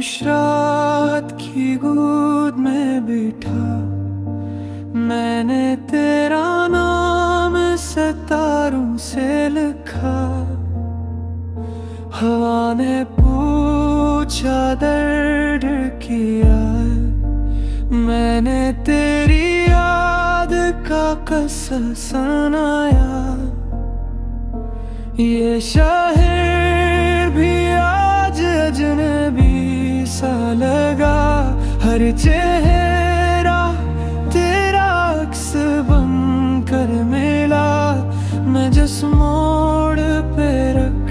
खामोश रात की गोद में बिठा मैंने तेरा नाम सितारों से लिखा। हवा ने पूछा दर्द किया, मैंने तेरी याद का किस्सा सुनाया। ये शहर भी आज अजनबी सा लगा, हर चेहरा तेरा अक्स बनकर मिला। मैं जिस मोड़ पे रख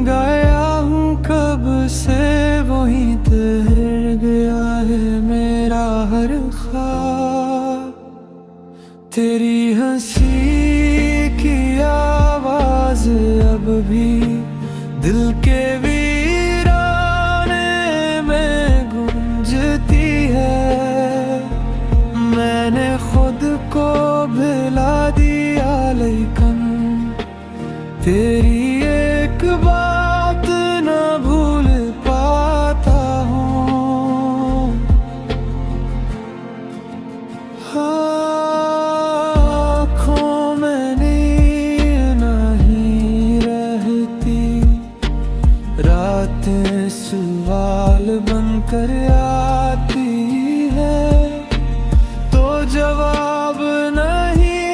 गया हूँ कब से वहीं ठहर गया है मेरा हर ख्वाब। तेरी हंसी की आवाज अब भी दिल के वीराने में गूंजती है। मैंने खुद को भुला दिया लेकिन तेरी एक बात न भूल पाता हूँ। आँखों में नींद नहीं रहती, रातें सवाल बनकर आती है तो जवाब नहीं,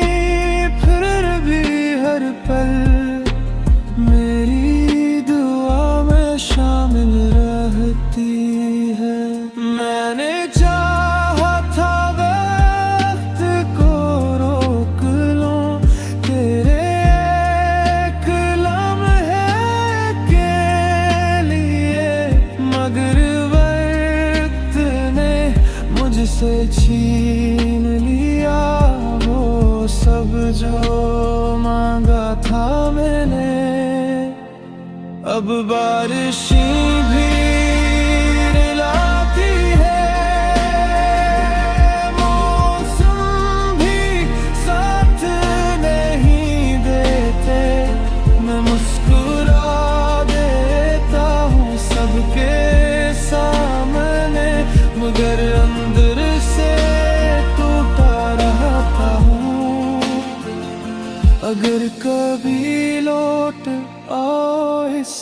फिर भी हर पल मेरी दुआ में शामिल रहती है। मैंने चाहा था वक्त को रोक लूं तेरे एक लम्हे के लिए, मगर वक्त ने मुझसे छीन लिया वो सब जो मांगा था मैंने। अब बारिशें भी रुलाती है, मौसम भी साथ नहीं देते। मैं मुस्कुरा देता हूँ सबके सामने, मगर अंदर से टूटा रहता हूँ। अगर कभी लौट आओ इस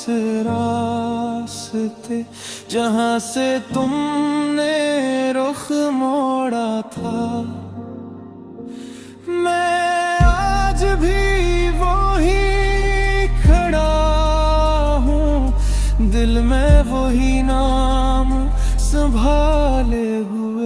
रास्ते जहाँ से तुमने रुख मोड़ा था, मैं आज भी वही खड़ा हूँ, दिल में वही नाम संभाले हुए।